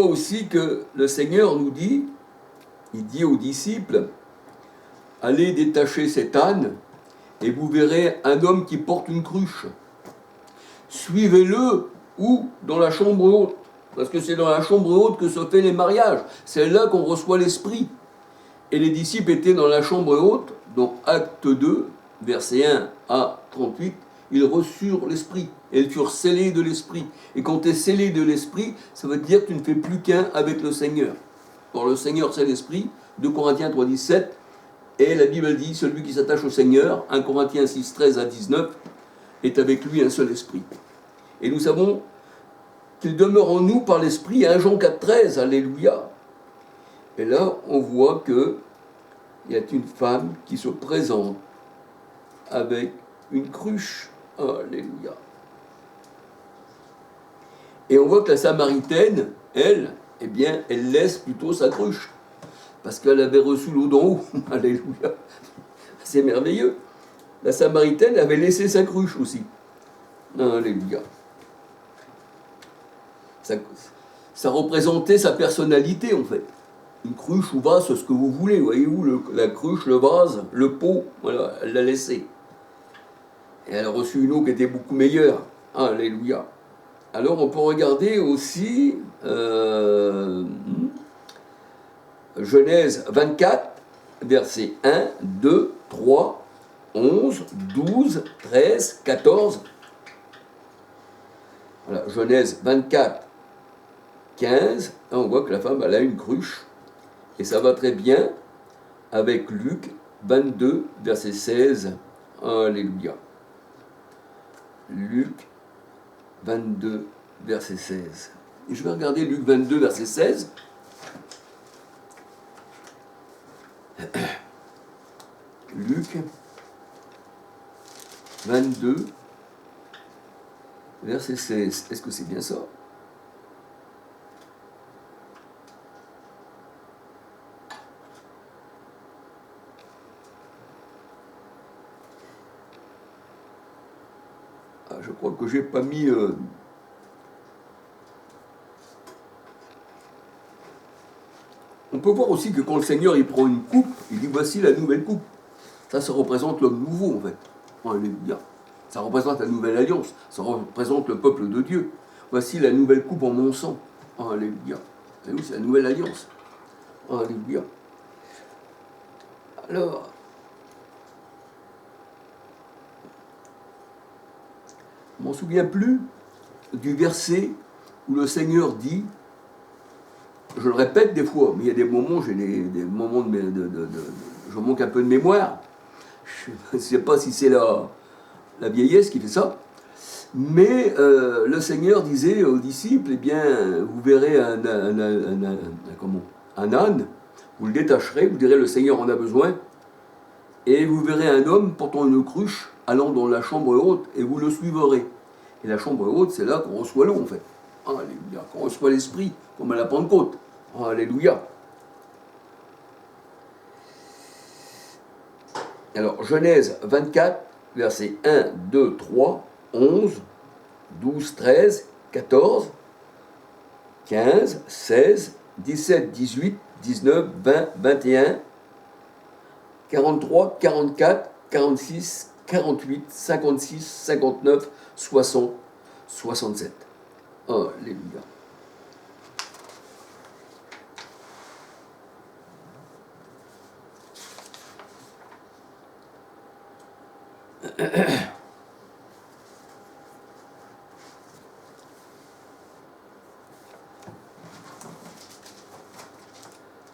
Aussi que le Seigneur nous dit, il dit aux disciples, allez détacher cet âne et vous verrez un homme qui porte une cruche. Suivez-le ou dans la chambre haute, parce que c'est dans la chambre haute que se fait les mariages. C'est là qu'on reçoit l'Esprit. Et les disciples étaient dans la chambre haute, dans Acte 2, verset 1 à 38, ils reçurent l'Esprit, et ils furent scellés de l'Esprit. Et quand tu es scellé de l'Esprit, ça veut dire que tu ne fais plus qu'un avec le Seigneur. Or le Seigneur, c'est l'Esprit, 2 Corinthiens 3, 17, et la Bible dit, celui qui s'attache au Seigneur, 1 Corinthiens 6, 13 à 19, est avec lui un seul esprit. Et nous savons qu'il demeure en nous par l'Esprit, 1 Jean 4, 13, alléluia. Et là, on voit qu'il y a une femme qui se présente avec une cruche. Alléluia. Et on voit que la Samaritaine, elle, eh bien, elle laisse plutôt sa cruche. Parce qu'elle avait reçu l'eau d'en haut. Alléluia. C'est merveilleux. La Samaritaine avait laissé sa cruche aussi. Alléluia. Ça représentait sa personnalité, en fait. Une cruche ou vase, ce que vous voulez, voyez-vous, la cruche, le vase, le pot, voilà, elle l'a laissé. Et elle a reçu une eau qui était beaucoup meilleure. Alléluia. Alors on peut regarder aussi Genèse 24, versets 1, 2, 3, 11, 12, 13, 14. Voilà, Genèse 24, 15. Là, on voit que la femme, elle a une cruche. Et ça va très bien avec Luc 22, verset 16. Alléluia. Luc 22, verset 16. Et je vais regarder Luc 22, verset 16. Luc 22, verset 16. Est-ce que c'est bien ça? Je crois que j'ai pas mis... On peut voir aussi que quand le Seigneur il prend une coupe, il dit voici la nouvelle coupe. Ça représente l'homme nouveau en fait. Alléluia. Ça représente la nouvelle alliance. Ça représente le peuple de Dieu. Voici la nouvelle coupe en mon sang. Alléluia. C'est la nouvelle alliance. Alléluia. Alors... Je ne m'en souviens plus du verset où le Seigneur dit, je le répète des fois, mais il y a des moments, j'ai des moments je manque un peu de mémoire. Je ne sais pas si c'est la vieillesse qui fait ça, mais le Seigneur disait aux disciples, eh bien, vous verrez un âne, vous le détacherez, vous direz le Seigneur en a besoin, et vous verrez un homme portant une cruche allant dans la chambre haute, et vous le suivrez. Et la chambre haute, c'est là qu'on reçoit l'eau, en fait. Alléluia. Qu'on reçoit l'Esprit, comme à la Pentecôte. Alléluia. Alors, Genèse 24, versets 1, 2, 3, 11, 12, 13, 14, 15, 16, 17, 18, 19, 20, 21, 43, 44, 46, 48, 56, 59, 60, 67. Alléluia.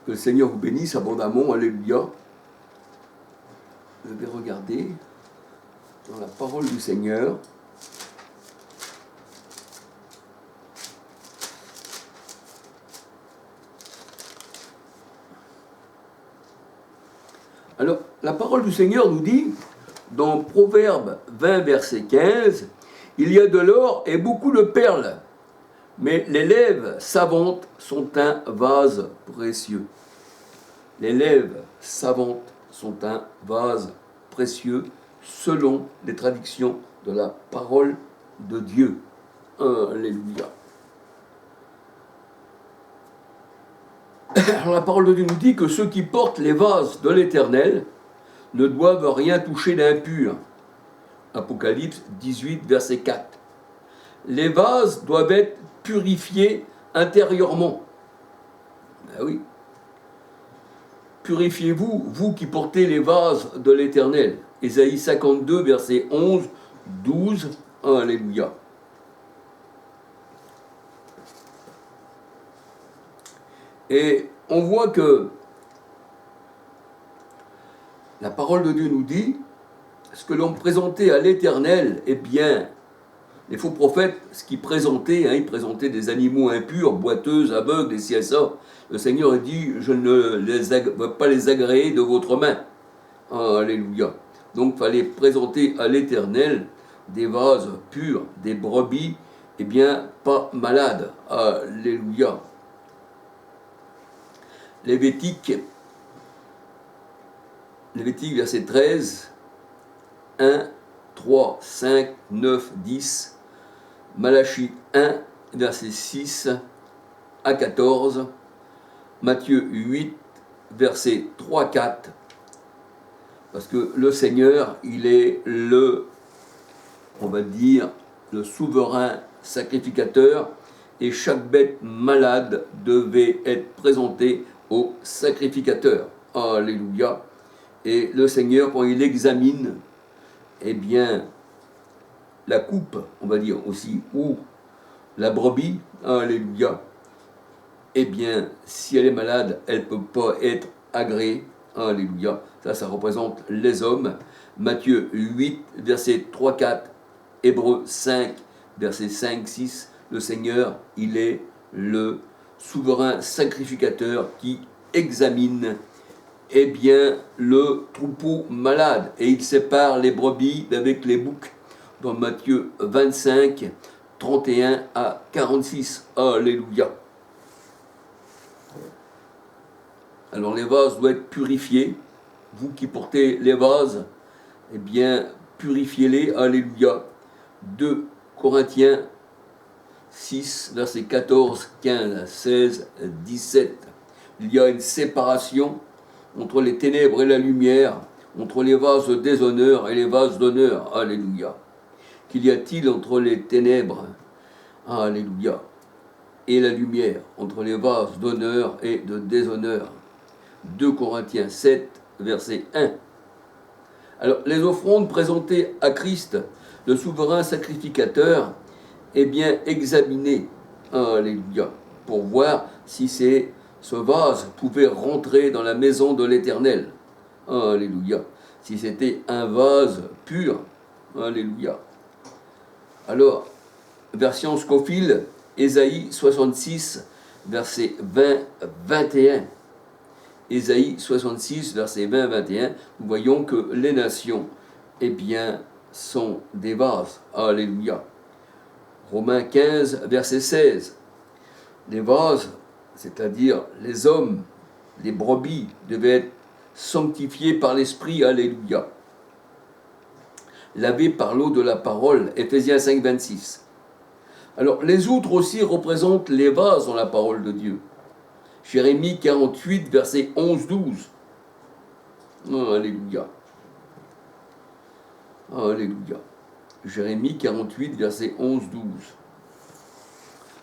Que le Seigneur vous bénisse abondamment. Alléluia. Je vais regarder dans la parole du Seigneur. Alors, la parole du Seigneur nous dit, dans Proverbe 20, verset 15, « Il y a de l'or et beaucoup de perles, mais les lèvres savantes sont un vase précieux. » Les lèvres savantes sont un vase précieux selon les traductions de la parole de Dieu. Alléluia. Alors la parole de Dieu nous dit que ceux qui portent les vases de l'Éternel ne doivent rien toucher d'impur. Apocalypse 18, verset 4. Les vases doivent être purifiés intérieurement. Ben oui. Purifiez-vous, vous qui portez les vases de l'Éternel. Ésaïe 52, verset 11, 12. Alléluia. Et on voit que la parole de Dieu nous dit, ce que l'on présentait à l'Éternel, eh bien, les faux prophètes, ce qu'ils présentaient, ils présentaient des animaux impurs, boiteuses, aveugles, et ci et ça. Le Seigneur a dit, je ne vais pas les agréer de votre main. Alléluia. Donc, il fallait présenter à l'Éternel des vases purs, des brebis, eh bien, pas malades. Alléluia. Lévitique, verset 13, 1, 3, 5, 9, 10, Malachie 1, verset 6 à 14, Matthieu 8, verset 3, 4, parce que le Seigneur, il est on va dire, le souverain sacrificateur, et chaque bête malade devait être présentée au sacrificateur. Alléluia. Et le Seigneur, quand il examine, eh bien, la coupe, on va dire aussi, ou la brebis, alléluia, eh bien, si elle est malade, elle ne peut pas être agréée, alléluia. Ça représente les hommes. Matthieu 8, verset 3, 4, Hébreux 5, verset 5, 6, le Seigneur, il est le souverain sacrificateur qui examine eh bien, le troupeau malade, et il sépare les brebis d'avec les boucs, dans Matthieu 25, 31 à 46. Alléluia. Alors les vases doivent être purifiés. Vous qui portez les vases, eh bien, purifiez-les. Alléluia. 2 Corinthiens 6, versets 14, 15, 16, 17. Il y a une séparation entre les ténèbres et la lumière, entre les vases de déshonneur et les vases d'honneur. Alléluia. Qu'y a-t-il entre les ténèbres, alléluia, et la lumière, entre les vases d'honneur et de déshonneur? 2 Corinthiens 7, verset 1. Alors, les offrandes présentées à Christ, le souverain sacrificateur, eh bien, examinées, alléluia, pour voir si ce vase pouvait rentrer dans la maison de l'Éternel. Alléluia. Si c'était un vase pur. Alléluia. Alors, version Scofield, Ésaïe 66, verset 20-21. Ésaïe 66, verset 20-21, nous voyons que les nations, eh bien, sont des vases. Alléluia. Romains 15, verset 16. Les vases, c'est-à-dire les hommes, les brebis, devaient être sanctifiés par l'Esprit. Alléluia. Lavés par l'eau de la parole. Éphésiens 5, 26. Alors, les outres aussi représentent les vases dans la parole de Dieu. Jérémie 48, verset 11-12. Alléluia. Alléluia. Jérémie 48, verset 11-12.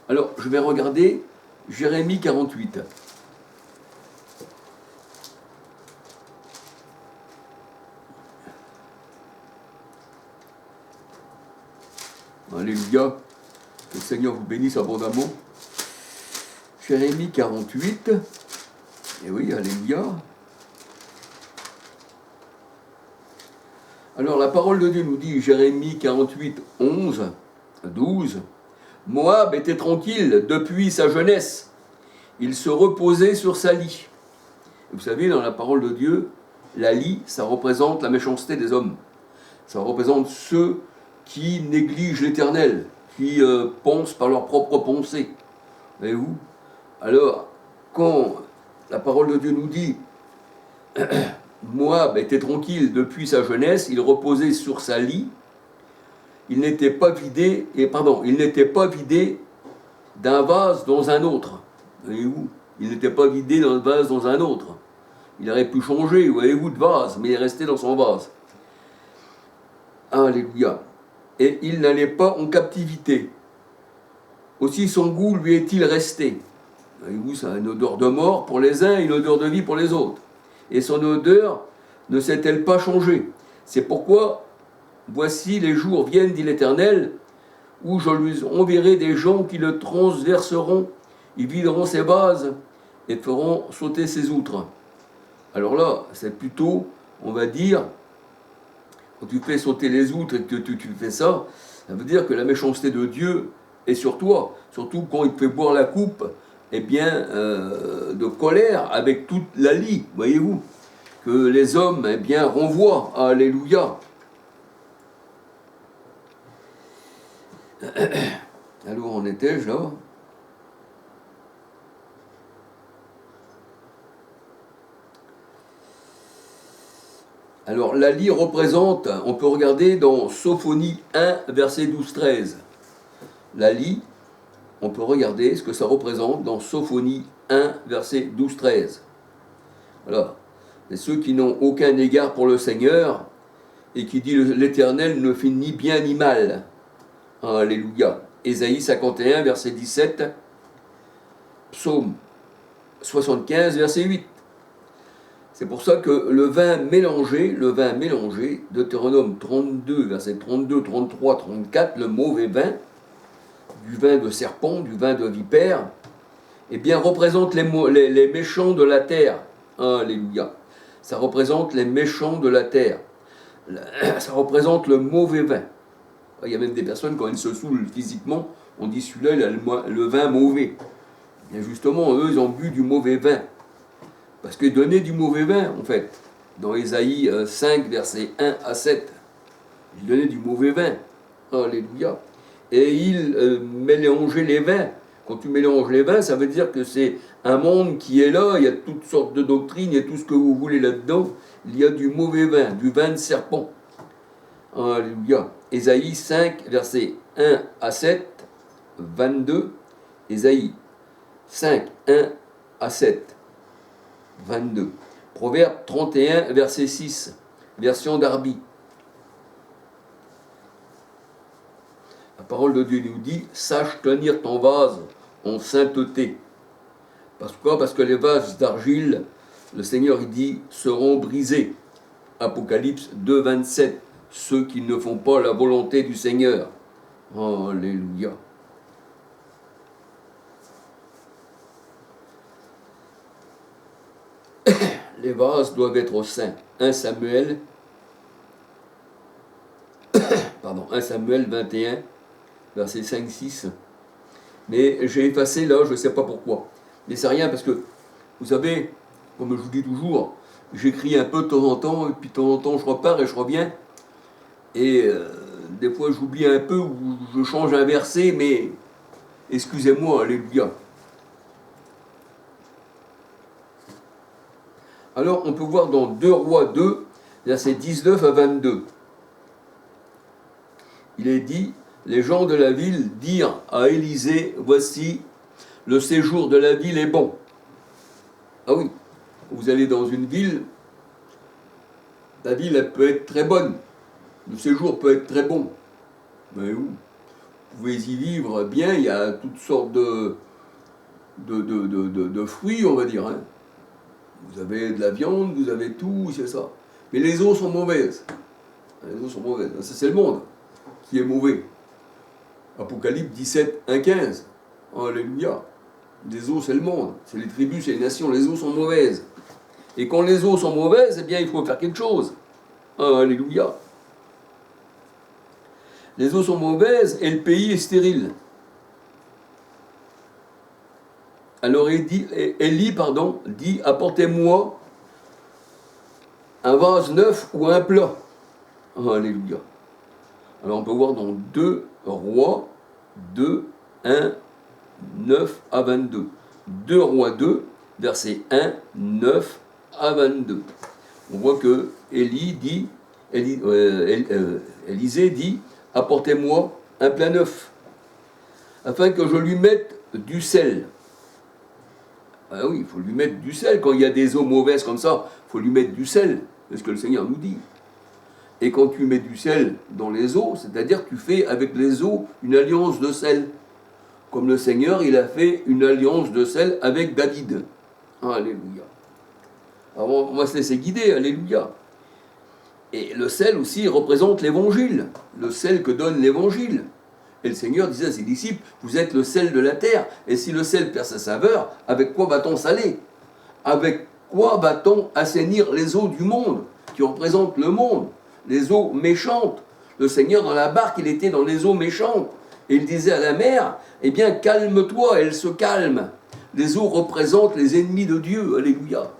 Alors, je vais regarder Jérémie 48. Alléluia. Que le Seigneur vous bénisse abondamment. Jérémie 48. Et oui, alléluia. Alors la parole de Dieu nous dit, Jérémie 48, 11, 12. Moab était tranquille depuis sa jeunesse. Il se reposait sur sa lie. Et vous savez, dans la parole de Dieu, la lie, ça représente la méchanceté des hommes. Ça représente ceux qui négligent l'Éternel, qui pensent par leurs propres pensées. Voyez-vous? Alors, quand la parole de Dieu nous dit Moab était tranquille depuis sa jeunesse, il reposait sur sa lie, il n'était pas vidé d'un vase dans un autre. Voyez-vous? Il n'était pas vidé d'un vase dans un autre. Il aurait pu changer, voyez-vous, de vase, mais il est resté dans son vase. Alléluia. Et il n'allait pas en captivité. Aussi son goût lui est-il resté. Voyez-vous, ça a une odeur de mort pour les uns et une odeur de vie pour les autres. Et son odeur ne s'est-elle pas changée? C'est pourquoi, voici les jours viennent, dit l'Éternel, où je lui enverrai des gens qui le transverseront, ils videront ses vases et feront sauter ses outres. Alors là, c'est plutôt, on va dire, quand tu fais sauter les outres et que tu fais ça, ça veut dire que la méchanceté de Dieu est sur toi, surtout quand il te fait boire la coupe, eh bien, de colère avec toute la lie, voyez-vous, que les hommes, eh bien, renvoient. Alléluia. Alors, en étais-je là? Alors, la lie représente, on peut regarder dans Sophonie 1, verset 12-13. La lie, on peut regarder ce que ça représente dans Sophonie 1, verset 12-13. Voilà. Et ceux qui n'ont aucun égard pour le Seigneur, et qui dit l'Éternel ne fait ni bien ni mal. Alléluia. Ésaïe 51, verset 17. Psaume 75, verset 8. C'est pour ça que le vin mélangé, Deutéronome 32, verset 32, 33, 34, le mauvais vin, du vin de serpent, du vin de vipère, eh bien représente les méchants de la terre. Alléluia. Ça représente les méchants de la terre. Ça représente le mauvais vin. Il y a même des personnes, quand elles se saoulent physiquement, on dit celui-là, il a le vin mauvais. Et justement, eux, ils ont bu du mauvais vin. Parce que donner du mauvais vin, en fait, dans Ésaïe 5, versets 1 à 7, il donnait du mauvais vin. Alléluia. Et il mélangeait les vins. Quand tu mélanges les vins, ça veut dire que c'est un monde qui est là, il y a toutes sortes de doctrines, il y a tout ce que vous voulez là-dedans. Il y a du mauvais vin, du vin de serpent. Alléluia. Ésaïe 5, versets 1 à 7, 22. Ésaïe 5, 1 à 7, 22. Proverbe 31, verset 6, version Darby. La parole de Dieu nous dit, sache tenir ton vase en sainteté. Pourquoi? Parce que les vases d'argile, le Seigneur il dit, seront brisés. Apocalypse 2, 27. Ceux qui ne font pas la volonté du Seigneur. Alléluia. Les vases doivent être saints. 1 Samuel 21, verset 5-6. Mais j'ai effacé là, je ne sais pas pourquoi. Mais c'est rien parce que, vous savez, comme je vous dis toujours, j'écris un peu de temps en temps, et puis de temps en temps je repars et je reviens. Et des fois j'oublie un peu ou je change un verset, mais excusez-moi, alléluia. Alors on peut voir dans 2 Rois 2, versets 19 à 22. Il est dit, les gens de la ville dirent à Élisée, voici, le séjour de la ville est bon. Ah oui, vous allez dans une ville, la ville elle peut être très bonne, le séjour peut être très bon. Mais où vous pouvez y vivre bien, il y a toutes sortes de fruits, on va dire. Hein. Vous avez de la viande, vous avez tout, c'est ça. Mais les eaux sont mauvaises. Les eaux sont mauvaises. Ça, c'est le monde qui est mauvais. Apocalypse 17, 1, 15. Alléluia. Les eaux, c'est le monde. C'est les tribus, c'est les nations. Les eaux sont mauvaises. Et quand les eaux sont mauvaises, eh bien, il faut faire quelque chose. Alléluia. Les eaux sont mauvaises et le pays est stérile. Alors Élie dit, apportez-moi un vase neuf ou un plat. Alléluia. Alors on peut voir dans 2 Rois 2, 1, 9 à 22. 2 Rois 2, versets 1, 9 à 22. On voit que Élisée dit, apportez-moi un plat neuf, afin que je lui mette du sel. Ah oui, il faut lui mettre du sel. Quand il y a des eaux mauvaises comme ça, il faut lui mettre du sel. C'est ce que le Seigneur nous dit. Et quand tu mets du sel dans les eaux, c'est-à-dire que tu fais avec les eaux une alliance de sel. Comme le Seigneur, il a fait une alliance de sel avec David. Alléluia. Alors on va se laisser guider, alléluia. Et le sel aussi représente l'évangile, le sel que donne l'évangile. Et le Seigneur disait à ses disciples, vous êtes le sel de la terre, et si le sel perd sa saveur, avec quoi va-t-on saler? Avec quoi va-t-on assainir les eaux du monde, qui représentent le monde, les eaux méchantes? Le Seigneur, dans la barque, il était dans les eaux méchantes, et il disait à la mer, eh bien, calme-toi, elle se calme. Les eaux représentent les ennemis de Dieu, alléluia.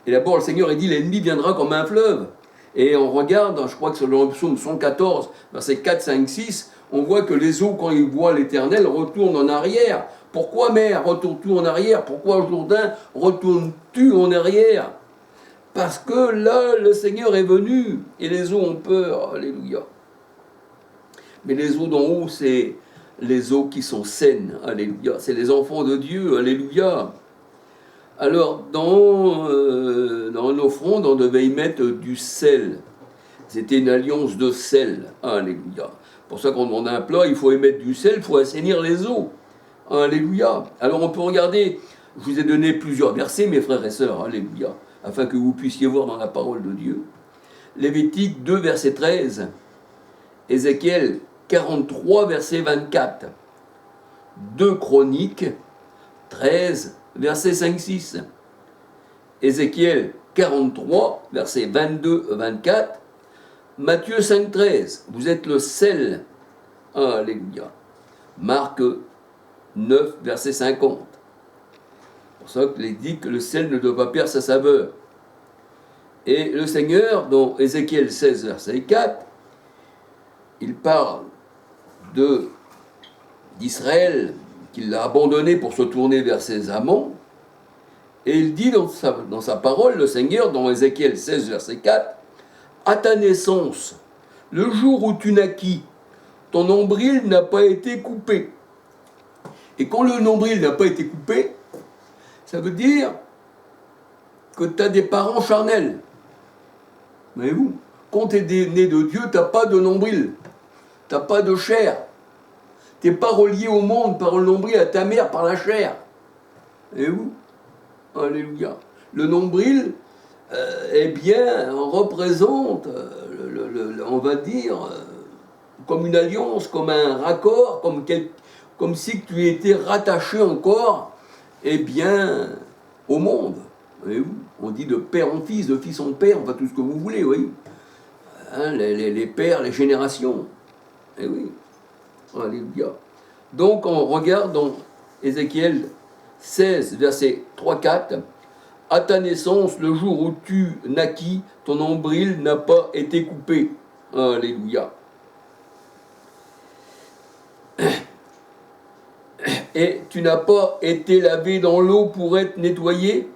Et d'abord, le Seigneur, il dit, l'ennemi viendra comme un fleuve. Et on regarde, je crois que c'est dans le psaume 114, versets 4, 5, 6, on voit que les eaux, quand ils voient l'Éternel, retournent en arrière. Pourquoi, mer, retournes-tu en arrière? Pourquoi, Jourdain, retournes-tu en arrière? Parce que là, le Seigneur est venu, et les eaux ont peur, alléluia. Mais les eaux d'en haut, c'est les eaux qui sont saines, alléluia. C'est les enfants de Dieu, alléluia. Alors, dans une offrande, on devait y mettre du sel. C'était une alliance de sel, alléluia. Pour ça, quand on demande un plat, il faut y mettre du sel, il faut assainir les eaux. Alléluia. Alors, on peut regarder, je vous ai donné plusieurs versets, mes frères et sœurs, alléluia, afin que vous puissiez voir dans la parole de Dieu. Lévitique 2, verset 13, Ézéchiel 43, verset 24, 2 Chroniques 13, verset 5-6, Ézéchiel 43, verset 22-24, Matthieu 5, 13, vous êtes le sel, alléluia. Marc 9, verset 50. C'est pour ça qu'il dit que le sel ne doit pas perdre sa saveur. Et le Seigneur, dans Ézéchiel 16, verset 4, il parle d'Israël, qu'il l'a abandonné pour se tourner vers ses amants, et il dit dans sa parole, le Seigneur, dans Ézéchiel 16, verset 4, « À ta naissance, le jour où tu naquis, ton nombril n'a pas été coupé. » Et quand le nombril n'a pas été coupé, ça veut dire que tu as des parents charnels. Voyez-vous, quand tu es né de Dieu, tu n'as pas de nombril, tu n'as pas de chair. Tu n'es pas relié au monde par le nombril à ta mère par la chair. Voyez-vous? Alléluia. Le nombril, eh bien, représente, on va dire, comme une alliance, comme un raccord, comme si tu étais rattaché encore, eh bien, au monde. Voyez-vous? On dit de père en fils, de fils en père, enfin tout ce que vous voulez, oui. Hein, les pères, les générations. Eh oui. Alléluia. Donc on regarde dans Ézéchiel 16, verset 3-4. « À ta naissance, le jour où tu naquis, ton nombril n'a pas été coupé. » Alléluia. Et tu n'as pas été lavé dans l'eau pour être nettoyé.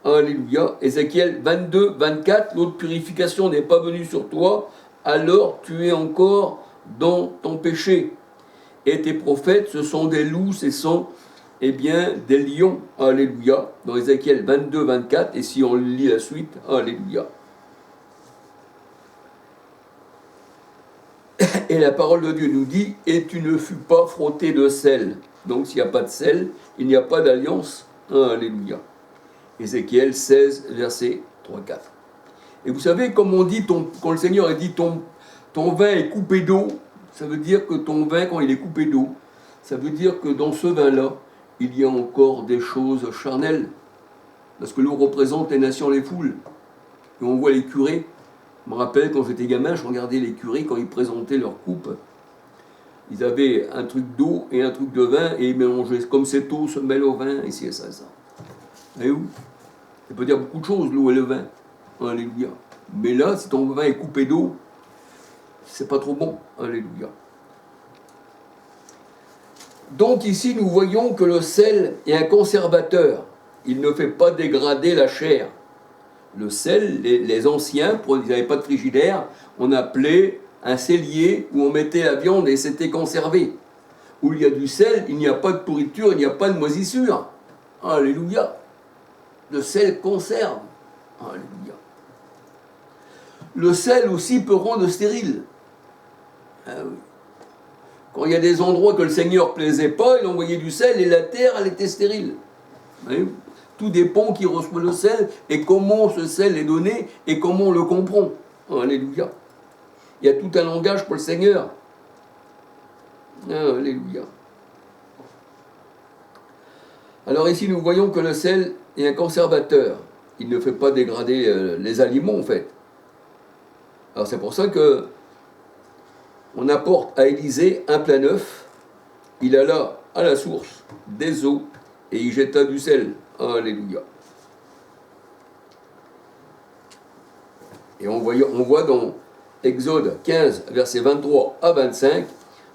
Alléluia. Ézéchiel 22, 24. L'eau de purification n'est pas venue sur toi, alors tu es encore dans ton péché. Et tes prophètes, ce sont des loups, ce sont, eh bien, des lions. Alléluia. Dans Ézéchiel 22, 24. Et si on lit la suite, alléluia. Et la parole de Dieu nous dit, et tu ne fus pas frotté de sel. Donc s'il n'y a pas de sel, il n'y a pas d'alliance. Alléluia. Ézéchiel 16, verset 3-4. Et vous savez, comme on dit, quand le Seigneur a dit ton vin est coupé d'eau, ça veut dire que ton vin, quand il est coupé d'eau, ça veut dire que dans ce vin-là, il y a encore des choses charnelles. Parce que l'eau représente les nations, les foules. Et on voit les curés. Je me rappelle, quand j'étais gamin, je regardais les curés quand ils présentaient leur coupe. Ils avaient un truc d'eau et un truc de vin, et ils mélangeaient, comme cette eau se mêle au vin, ici et ça, ça. Et où? Ça peut dire beaucoup de choses, l'eau et le vin. Alléluia. Mais là, si ton vin est coupé d'eau, c'est pas trop bon. Alléluia. Donc ici, nous voyons que le sel est un conservateur. Il ne fait pas dégrader la chair. Le sel, les anciens, ils n'avaient pas de frigidaire, on appelait un cellier où on mettait la viande et c'était conservé. Où il y a du sel, il n'y a pas de pourriture, il n'y a pas de moisissure. Alléluia. Le sel conserve. Alléluia. Le sel aussi peut rendre stérile. Ah oui. Quand il y a des endroits que le Seigneur ne plaisait pas, il envoyait du sel et la terre, elle était stérile. Oui. Tout dépend qui reçoit le sel et comment ce sel est donné et comment on le comprend. Alléluia. Il y a tout un langage pour le Seigneur. Alléluia. Alors ici, nous voyons que le sel est un conservateur. Il ne fait pas dégrader les aliments, en fait. Alors c'est pour ça que on apporte à Élisée un plat neuf. Il alla à la source des eaux et y jeta du sel. Alléluia. Et on voit dans Exode 15, versets 23 à 25,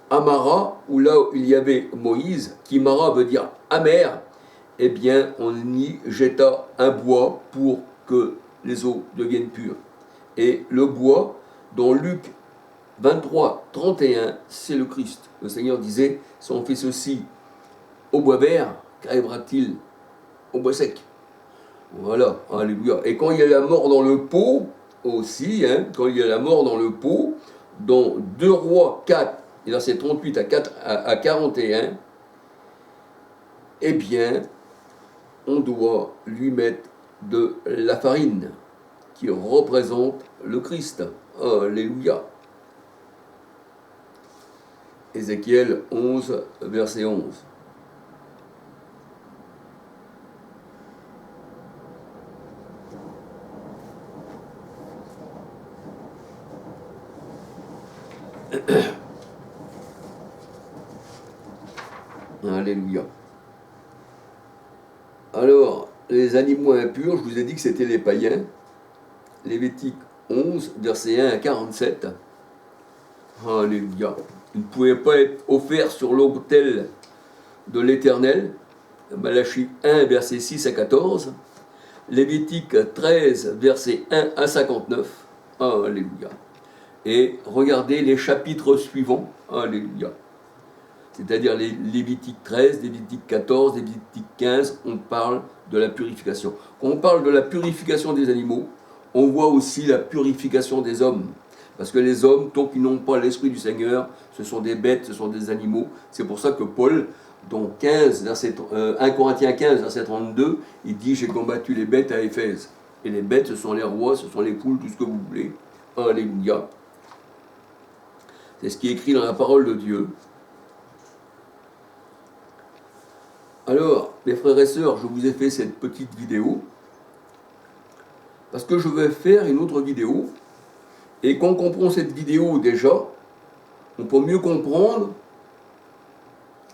à Mara, où là où il y avait Moïse, qui Mara veut dire amer, eh bien on y jeta un bois pour que les eaux deviennent pures. Et le bois, dans Luc 23, 31, c'est le Christ. Le Seigneur disait, si on fait ceci au bois vert, qu'arrivera-t-il au bois sec? Voilà, alléluia. Et quand il y a la mort dans le pot, aussi, quand il y a la mort dans le pot, dans 2 Rois 4, verset 38 à 41, eh bien, on doit lui mettre de la farine, qui représente le Christ. Alléluia. Ézéchiel 11, verset 11. Alléluia. Alors, les animaux impurs, je vous ai dit que c'était les païens. Lévitique 11, verset 1 à 47. Alléluia. Ils ne pouvaient pas être offerts sur l'autel de l'Éternel. Malachie 1, verset 6 à 14. Lévitique 13, verset 1 à 59. Alléluia. Et regardez les chapitres suivants. Alléluia. C'est-à-dire les Lévitique 13, Lévitique 14, Lévitique 15, on parle de la purification. Quand on parle de la purification des animaux, on voit aussi la purification des hommes. Parce que les hommes, tant qu'ils n'ont pas l'Esprit du Seigneur, ce sont des bêtes, ce sont des animaux. C'est pour ça que Paul, dans 1 Corinthiens 15, verset 32, il dit « J'ai combattu les bêtes à Éphèse ». Et les bêtes, ce sont les rois, ce sont les poules, tout ce que vous voulez. Alléluia. C'est ce qui est écrit dans la parole de Dieu. Alors, mes frères et sœurs, je vous ai fait cette petite vidéo parce que je vais faire une autre vidéo. Et quand on comprend cette vidéo déjà, on peut mieux comprendre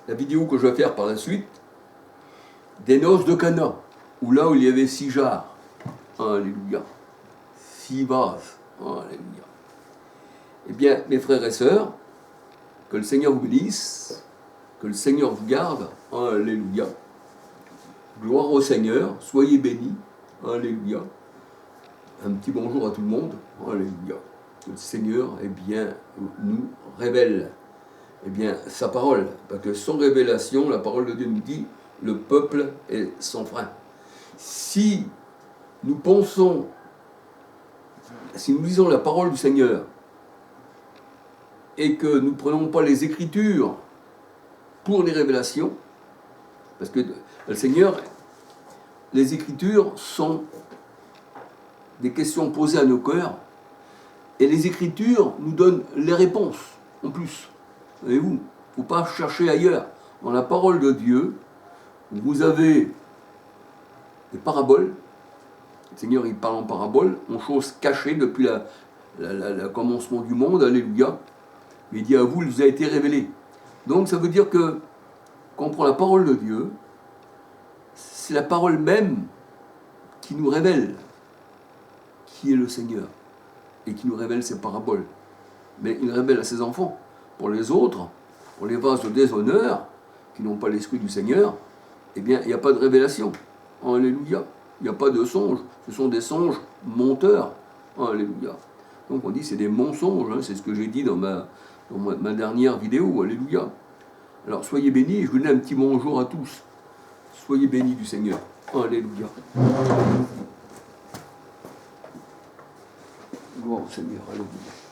la vidéo que je vais faire par la suite des noces de Cana, où là où il y avait 6 jarres. Alléluia. 6 vases. Alléluia. Eh bien, mes frères et sœurs, que le Seigneur vous bénisse, que le Seigneur vous garde. Alléluia. Gloire au Seigneur, soyez bénis. Alléluia. Un petit bonjour à tout le monde. Alléluia. Que le Seigneur, eh bien, nous révèle sa parole. Parce que sans révélation, la parole de Dieu nous dit, le peuple est sans frein. Si nous pensons, si nous lisons la parole du Seigneur, et que nous ne prenons pas les Écritures pour les révélations, parce que le Seigneur, les Écritures sont des questions posées à nos cœurs, et les Écritures nous donnent les réponses, en plus. Voyez-vous, il ne faut pas chercher ailleurs. Dans la parole de Dieu, vous avez des paraboles. Le Seigneur, il parle en paraboles, en choses cachées depuis le commencement du monde, alléluia. Mais il dit à vous, il vous a été révélé. Donc ça veut dire que, quand on prend la parole de Dieu, c'est la parole même qui nous révèle qui est le Seigneur et qui nous révèle ses paraboles. Mais il révèle à ses enfants. Pour les autres, pour les vases de déshonneur, qui n'ont pas l'esprit du Seigneur, eh bien, il n'y a pas de révélation. Alléluia. Il n'y a pas de songe. Ce sont des songes menteurs. Alléluia. Donc on dit c'est des mensonges. C'est ce que j'ai dit dans ma dernière vidéo. Alléluia. Alors soyez bénis. Je vous donne un petit bonjour à tous. Soyez bénis du Seigneur. Alléluia. Gloire au Seigneur, alléluia.